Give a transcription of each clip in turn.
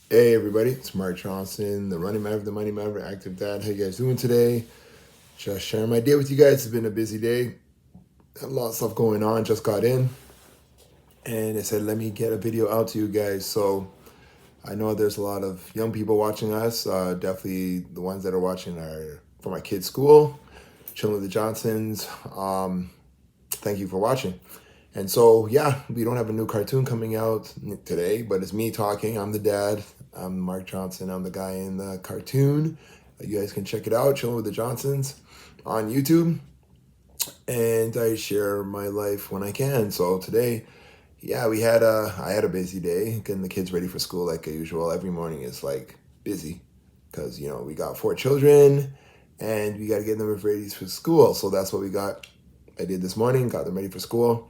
Hey everybody, it's Mark Johnson, the running maverick, the money maverick, active dad. How you guys doing today? Just sharing my day with you guys. It's been a busy day. A lot of stuff going on. Just got in, and I said, let me get a video out to you guys. So I know there's a lot of young people watching us. Definitely the ones that are watching are from my kids' school, chilling with the Johnsons. Thank you for watching. And so, yeah, we don't have a new cartoon coming out today, but it's me talking. I'm the dad. I'm Mark Johnson. I'm the guy in the cartoon. You guys can check it out, Chilling with the Johnsons on YouTube. And I share my life when I can. So today, yeah, I had a busy day getting the kids ready for school like usual. Every morning is like busy because, we got 4 children and we got to get them ready for school. So that's what I did this morning, got them ready for school.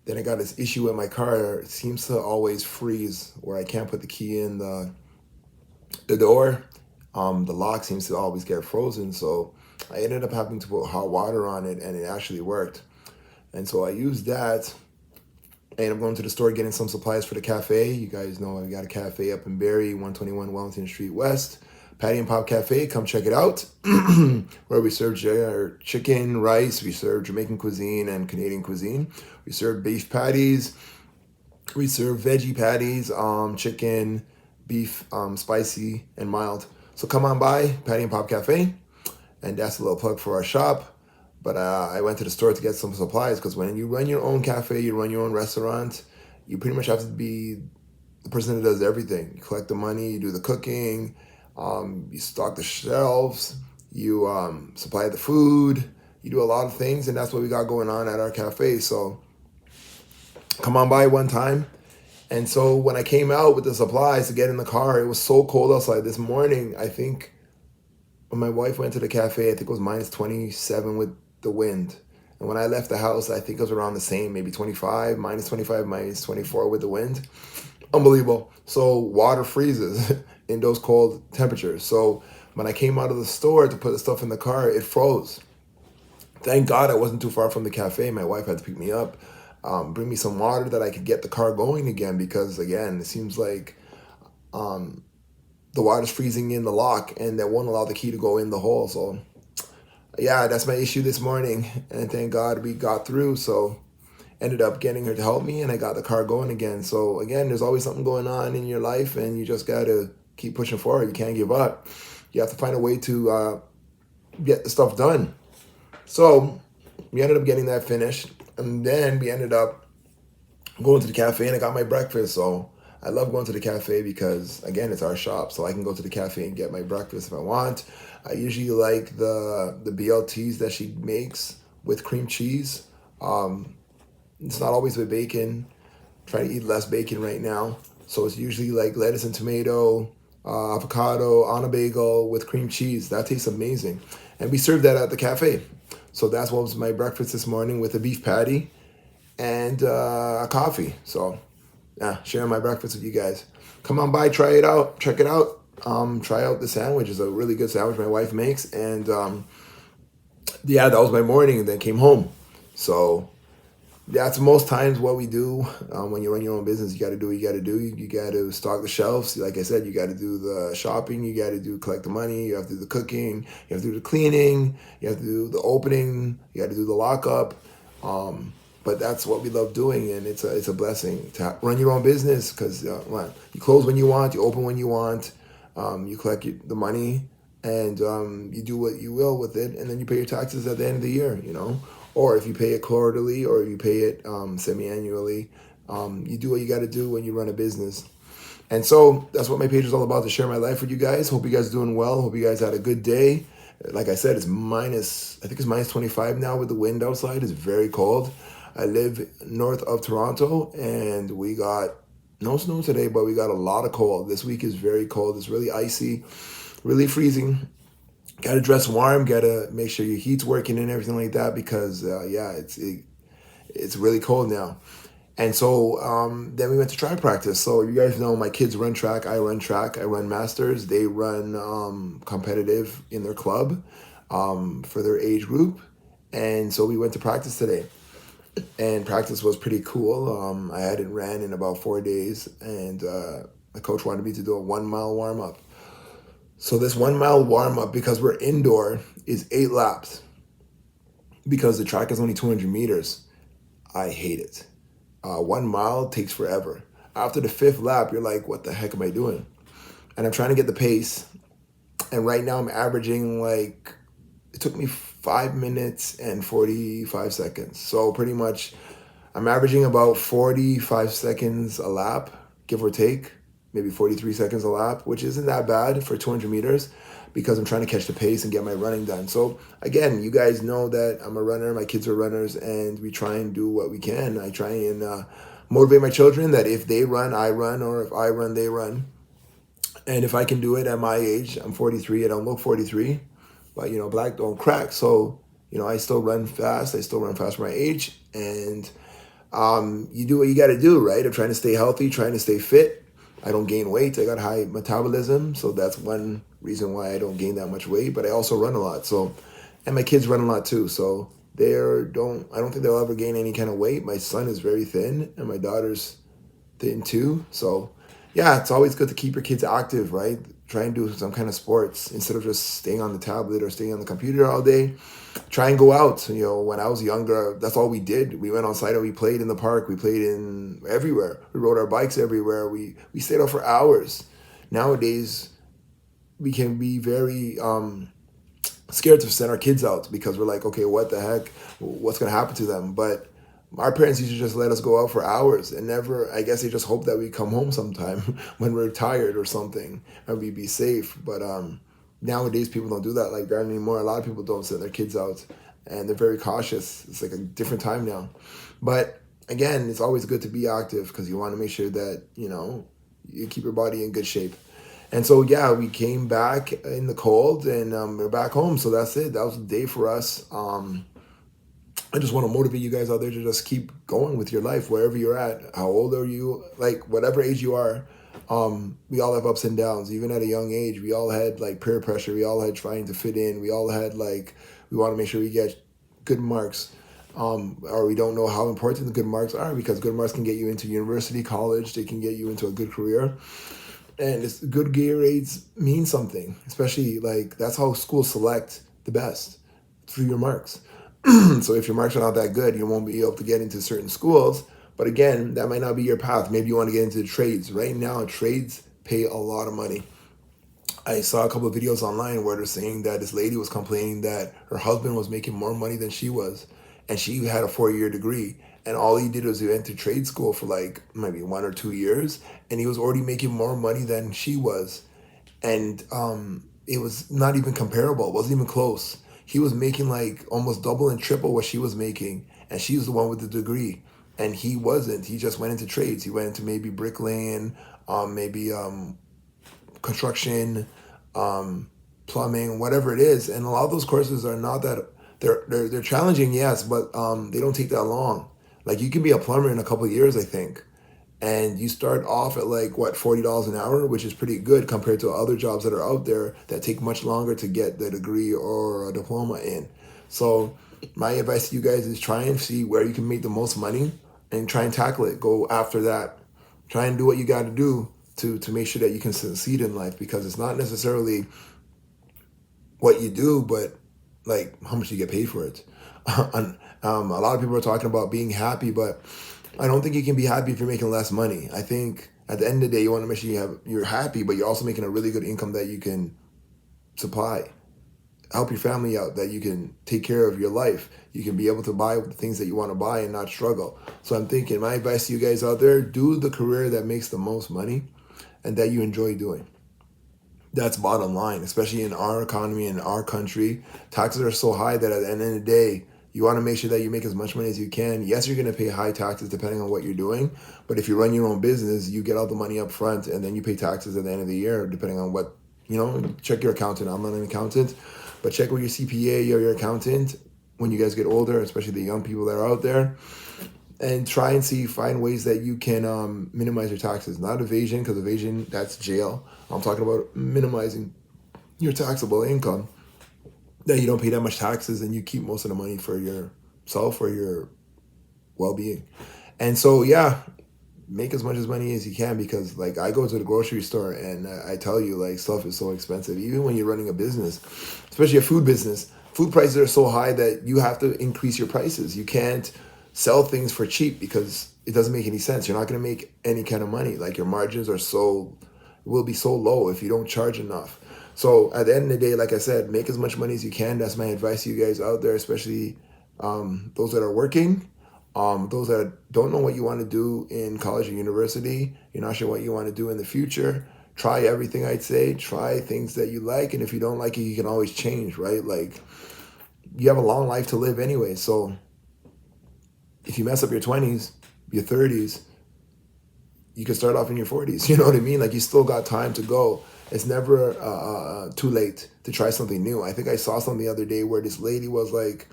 Then I got this issue with my car. It seems to always freeze where I can't put the key in the door. The lock seems to always get frozen. So I ended up having to put hot water on it, and it actually worked. And so I used that. I ended up going to the store getting some supplies for the cafe. You guys know I got a cafe up in Barrie, 121 Wellington Street West. Patty and Pop Cafe, come check it out. Where we serve chicken, rice, we serve Jamaican cuisine and Canadian cuisine. We serve beef patties, we serve veggie patties, chicken, beef, spicy and mild. So come on by, Patty and Pop Cafe. And that's a little plug for our shop. But I went to the store to get some supplies because when you run your own cafe, you run your own restaurant, you pretty much have to be the person that does everything. You collect the money, you do the cooking, you stock the shelves, you supply the food, you do a lot of things, and that's what we got going on at our cafe. So come on by one time. And so when I came out with the supplies to get in the car, it was so cold outside this morning. I think when my wife went to the cafe, I think it was minus 27 with the wind. And when I left the house, I think it was around the same, maybe 25, minus 25, minus 24 with the wind. Unbelievable. So water freezes in those cold temperatures. So when I came out of the store to put the stuff in the car, it froze. Thank God I wasn't too far from the cafe. My wife had to pick me up, bring me some water that I could get the car going again because, again, it seems like the water's freezing in the lock and that won't allow the key to go in the hole. So, yeah, that's my issue this morning. And thank God we got through. So ended up getting her to help me and I got the car going again. So again, there's always something going on in your life and you just got to keep pushing forward. You can't give up. You have to find a way to get the stuff done. So we ended up getting that finished. And then we ended up going to the cafe and I got my breakfast. So I love going to the cafe because, again, it's our shop. So I can go to the cafe and get my breakfast if I want. I usually like the BLTs that she makes with cream cheese. It's not always with bacon. I'm trying to eat less bacon right now. So it's usually like lettuce and tomato, avocado on a bagel with cream cheese. That tastes amazing. And we served that at the cafe. So that's what was my breakfast this morning with a beef patty and a coffee. So yeah, sharing my breakfast with you guys. Come on by, try it out, check it out. Try out the sandwich. It's a really good sandwich my wife makes. And yeah, that was my morning and then came home. So that's most times what we do when you run your own business. You got to do what you got to do. You got to stock the shelves. Like I said, you got to do the shopping. You got to collect the money. You have to do the cooking. You have to do the cleaning. You have to do the opening. You got to do the lockup. But that's what we love doing, and it's a blessing to run your own business because you close when you want, you open when you want, you collect the money, and you do what you will with it, and then you pay your taxes at the end of the year, Or if you pay it quarterly or you pay it semi-annually, you do what you got to do when you run a business. And so that's what my page is all about, to share my life with you guys. Hope you guys are doing well. Hope you guys had a good day. Like I said, I think it's minus 25 now with the wind outside. It's very cold. I live north of Toronto and we got no snow today, but we got a lot of cold. This week is very cold. It's really icy, really freezing. Got to dress warm, got to make sure your heat's working and everything like that because, it's really cold now. And so then we went to track practice. So you guys know my kids run track, I run masters. They run competitive in their club for their age group. And so we went to practice today. And practice was pretty cool. I hadn't ran in about 4 days. And My coach wanted me to do a 1 mile warm up. So this 1 mile warm up, because we're indoor, is 8 laps. Because the track is only 200 meters, I hate it. 1 mile takes forever. After the 5th lap, you're like, what the heck am I doing? And I'm trying to get the pace. And right now I'm averaging like, it took me 5 minutes and 45 seconds. So pretty much I'm averaging about 45 seconds a lap, give or take, maybe 43 seconds a lap, which isn't that bad for 200 meters because I'm trying to catch the pace and get my running done. So again, you guys know that I'm a runner, my kids are runners, and we try and do what we can. I try and motivate my children that if they run, I run, or if I run, they run. And if I can do it at my age, I'm 43, I don't look 43, but black don't crack. So, I still run fast. I still run fast for my age. And you do what you got to do, right? I'm trying to stay healthy, trying to stay fit. I don't gain weight. I got high metabolism. So that's one reason why I don't gain that much weight, but I also run a lot. So, and my kids run a lot too. So I don't think they'll ever gain any kind of weight. My son is very thin and my daughter's thin too. So yeah, it's always good to keep your kids active, right? Try and do some kind of sports instead of just staying on the tablet or staying on the computer all day. Try and go out. When I was younger, that's all we did. We went outside and we played in the park. We played in everywhere. We rode our bikes everywhere. We stayed out for hours. Nowadays, we can be very scared to send our kids out because we're like, okay, what the heck? What's going to happen to them? But our parents used to just let us go out for hours and never, I guess they just hope that we come home sometime when we're tired or something and we be safe. But nowadays people don't do that like that anymore. A lot of people don't send their kids out and they're very cautious. It's like a different time now. But again, it's always good to be active because you want to make sure that, you keep your body in good shape. And so, yeah, we came back in the cold and we're back home. So that's it. That was the day for us. I just want to motivate you guys out there to just keep going with your life, wherever you're at. How old are you? Like, whatever age you are, we all have ups and downs. Even at a young age, we all had, like, peer pressure. We all had trying to fit in. We all had, like, we want to make sure we get good marks. Or we don't know how important the good marks are because good marks can get you into university, college. They can get you into a good career. And it's good grades mean something, especially, like, that's how schools select the best, through your marks. So if your marks are not that good, you won't be able to get into certain schools. But again, that might not be your path. Maybe you want to get into trades. Right now, trades pay a lot of money. I saw a couple of videos online where they're saying that this lady was complaining that her husband was making more money than she was. And she had a 4-year degree. And all he did was he went to trade school for like maybe 1 or 2 years. And he was already making more money than she was. And it was not even comparable. It wasn't even close. He was making like almost double and triple what she was making. And she was the one with the degree. And he wasn't. He just went into trades. He went into maybe bricklaying, maybe construction, plumbing, whatever it is. And a lot of those courses are not that, they're challenging, yes, but they don't take that long. Like you can be a plumber in a couple of years, I think. And you start off at like, what, $40 an hour, which is pretty good compared to other jobs that are out there that take much longer to get the degree or a diploma in. So my advice to you guys is try and see where you can make the most money and try and tackle it. Go after that. Try and do what you got to do to make sure that you can succeed in life, because it's not necessarily what you do, but like how much you get paid for it. A lot of people are talking about being happy, but I don't think you can be happy if you're making less money. I think at the end of the day, you want to make sure you're happy, but you're also making a really good income that you can supply, help your family out, that you can take care of your life. You can be able to buy the things that you want to buy and not struggle. So I'm thinking, my advice to you guys out there, do the career that makes the most money and that you enjoy doing. That's bottom line, especially in our economy, in our country. Taxes are so high that at the end of the day, you want to make sure that you make as much money as you can. Yes, you're going to pay high taxes depending on what you're doing. But if you run your own business, you get all the money up front and then you pay taxes at the end of the year, depending on what, check your accountant. I'm not an accountant, but check with your CPA or your accountant when you guys get older, especially the young people that are out there. And try and find ways that you can minimize your taxes. Not evasion, because evasion, that's jail. I'm talking about minimizing your taxable income, that you don't pay that much taxes and you keep most of the money for yourself or your well-being. And so, yeah, make as much as money as you can, because like I go to the grocery store and I tell you, like, stuff is so expensive. Even when you're running a business, especially a food business, food prices are so high that you have to increase your prices. You can't sell things for cheap because it doesn't make any sense. You're not going to make any kind of money. Like, your margins are will be so low if you don't charge enough. So at the end of the day, like I said, make as much money as you can. That's my advice to you guys out there, especially those that are working. Those that don't know what you want to do in college or university, you're not sure what you want to do in the future, try everything. I'd say try things that you like, and if you don't like it, you can always change, right? Like, you have a long life to live anyway, so if you mess up your 20s, your 30s, you can start off in your 40s. You know what I mean? Like, you still got time to go. It's never too late to try something new. I think I saw something the other day where this lady was like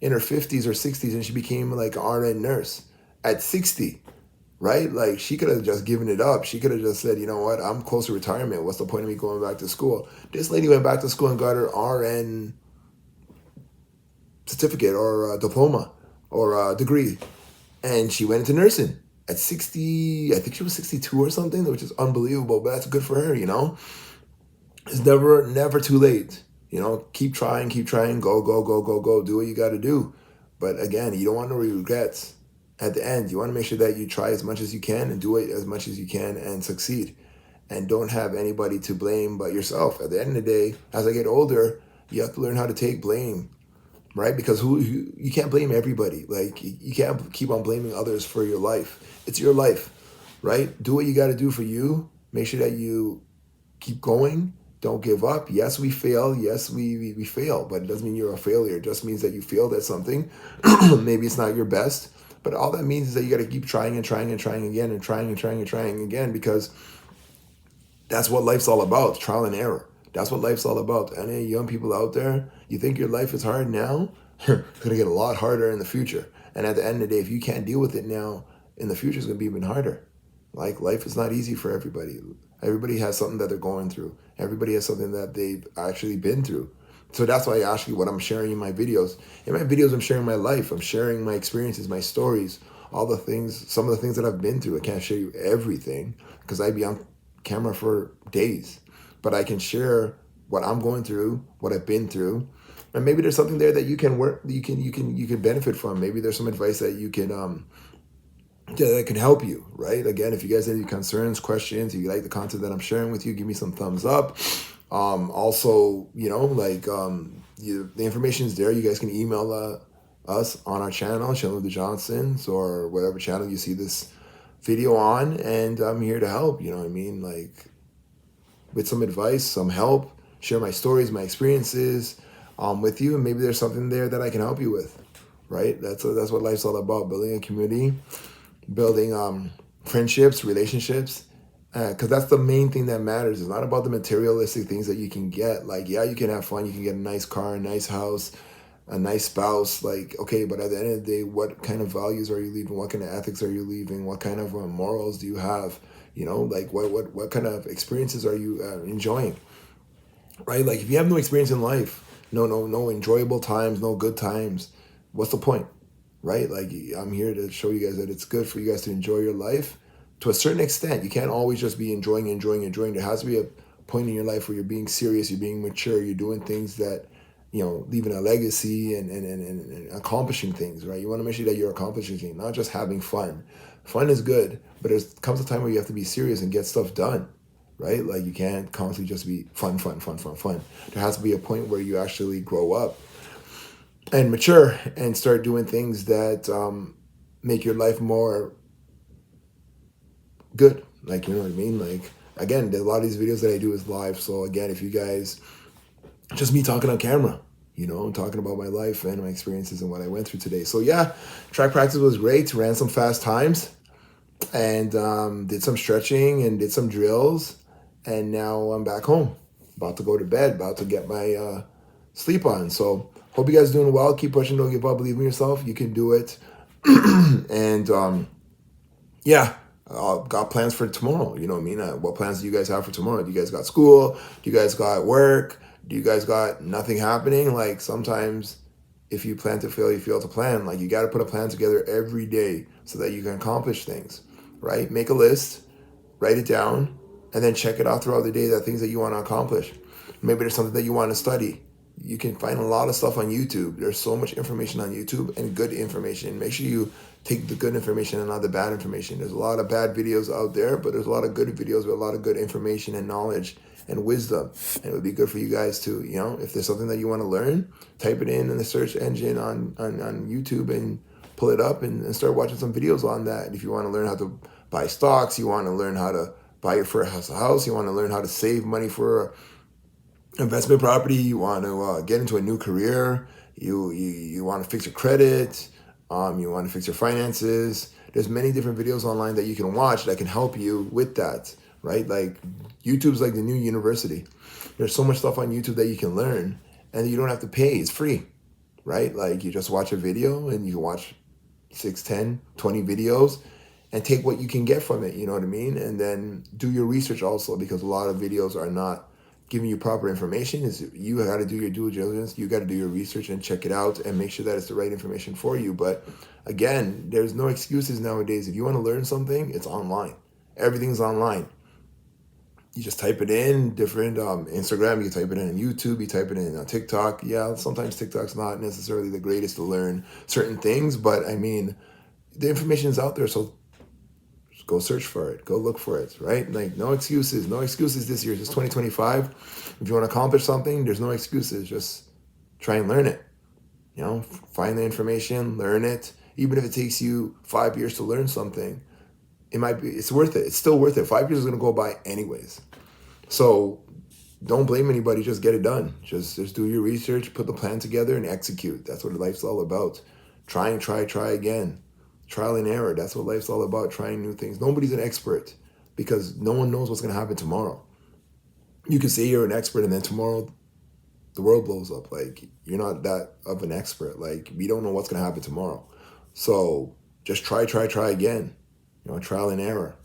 in her 50s or 60s, and she became like an RN nurse at 60, right? Like, she could have just given it up. She could have just said, you know what, I'm close to retirement. What's the point of me going back to school? This lady went back to school and got her RN certificate or diploma or degree, and she went into nursing at 60. I think she was 62 or something, which is unbelievable, but that's good for her, you know? It's never too late. You know, keep trying, go, go, go, go, go. Do what you got to do. But again, you don't want no regrets at the end. You want to make sure that you try as much as you can and do it as much as you can and succeed. And don't have anybody to blame but yourself. At the end of the day, as I get older, you have to learn how to take blame, right? Because you can't blame everybody. Like, you can't keep on blaming others for your life. It's your life, right? Do what you got to do for you. Make sure that you keep going. Don't give up. Yes, we fail. Yes, we fail, but it doesn't mean you're a failure. It just means that you failed at something. Maybe it's not your best, but all that means is that you got to keep trying and trying and trying again and trying and trying and trying again, because that's what life's all about, trial and error. That's what life's all about. And any young people out there, you think your life is hard now? It's going to get a lot harder in the future. And at the end of the day, if you can't deal with it now, in the future, it's going to be even harder. Like, life is not easy for everybody. Everybody has something that they're going through. Everybody has something that they've actually been through. So that's why I ask you what I'm sharing in my videos. In my videos, I'm sharing my life. I'm sharing my experiences, my stories, all the things, some of the things that I've been through. I can't show you everything because I'd be on camera for days. But I can share what I'm going through, what I've been through. And maybe there's something there that you can work, you can benefit from. Maybe there's some advice that you can that can help you, right? Again, if you guys have any concerns, questions, if you like the content that I'm sharing with you, give me some thumbs up. Also, you know, like, the information is there. You guys can email us on our channel of the Johnsons, or whatever channel you see this video on, and I'm here to help. You know what I mean? Like, with some advice, some help, share my stories, my experiences with you, and maybe there's something there that I can help you with, right? That's what life's all about: building a community, building friendships, relationships, because that's the main thing that matters. It's not about the materialistic things that you can get. Like, yeah, you can have fun, you can get a nice car, a nice house, a nice spouse, like, okay, but at the end of the day, what kind of values are you leaving? What kind of ethics are you leaving? What kind of morals do you have? You know, like, what kind of experiences are you enjoying, right? Like, if you have no experience in life, no enjoyable times, no good times, what's the point, right? Like, I'm here to show you guys that it's good for you guys to enjoy your life to a certain extent. You can't always just be enjoying. There has to be a point in your life where you're being serious, you're being mature, you're doing things that, you know, leaving a legacy and accomplishing things, right? You want to make sure that you're accomplishing things, not just having fun. Fun is good, but there comes a time where you have to be serious and get stuff done, right? Like, you can't constantly just be fun. There has to be a point where you actually grow up and mature and start doing things that make your life more good. Like, you know what I mean? Like, again, a lot of these videos that I do is live. So again, if you guys, just me talking on camera, you know, talking about my life and my experiences and what I went through today. So yeah, track practice was great. Ran some fast times and did some stretching and did some drills. And now I'm back home, about to go to bed, about to get my sleep on. So hope you guys are doing well. Keep pushing, don't give up, believe in yourself. You can do it. And yeah, got plans for tomorrow. You know what I mean? What plans do you guys have for tomorrow? Do you guys got school? Do you guys got work? Do you guys got nothing happening? Like, sometimes if you plan to fail, you fail to plan. Like, you got to put a plan together every day so that you can accomplish things. right? Make a list, write it down, and then check it out throughout the day, the things that you want to accomplish. Maybe there's something that you want to study. You can find a lot of stuff on YouTube. There's so much information on YouTube and good information. Make sure you take the good information and not the bad information. There's a lot of bad videos out there, but there's a lot of good videos with a lot of good information and knowledge and wisdom. And it would be good for you guys to, if there's something that you want to learn, type it in the search engine on YouTube and pull it up and start watching some videos on that. If you want to learn how to buy stocks, you want to learn how to buy your first house, you want to learn how to save money for investment property, you want to get into a new career, you want to fix your credit, you want to fix your finances. There's many different videos online that you can watch that can help you with that, right? Like YouTube's like the new university. There's so much stuff on YouTube that you can learn and you don't have to pay. It's free, right? Like you just watch a video and you can watch 6, 10, 20 videos and take what you can get from it, you know what I mean? And then do your research also, because a lot of videos are not giving you proper information. Is you got to do your due diligence, you got to do your research and check it out and make sure that it's the right information for you. But again, there's no excuses nowadays. If you want to learn something, it's online. Everything's online. You just type it in, different Instagram, you can type it in on YouTube, you type it in on TikTok. Yeah, sometimes TikTok's not necessarily the greatest to learn certain things, but I mean, the information is out there, so go search for it. Go look for it, right? Like no excuses. No excuses this year. It's just 2025. If you want to accomplish something, there's no excuses. Just try and learn it. Find the information, learn it. Even if it takes you 5 years to learn something, it's worth it. It's still worth it. 5 years is going to go by anyways. So don't blame anybody. Just get it done. Just do your research, put the plan together and execute. That's what life's all about. Try again. Trial and error. That's what life's all about, trying new things. Nobody's an expert because no one knows what's going to happen tomorrow. You can say you're an expert and then tomorrow the world blows up. Like you're not that of an expert. Like we don't know what's going to happen tomorrow. So just try again. Trial and error.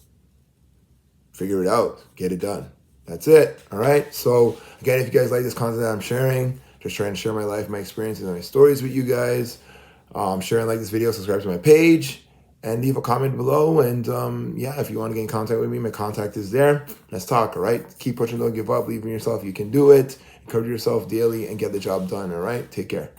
Figure it out. Get it done. That's it. All right. So again, if you guys like this content that I'm sharing, just trying to share my life, my experiences, and my stories with you guys. Share and like this video, subscribe to my page, and leave a comment below. And if you want to get in contact with me, my contact is there. Let's talk, all right? Keep pushing, don't give up, believe in yourself. You can do it. Encourage yourself daily and get the job done, all right? Take care.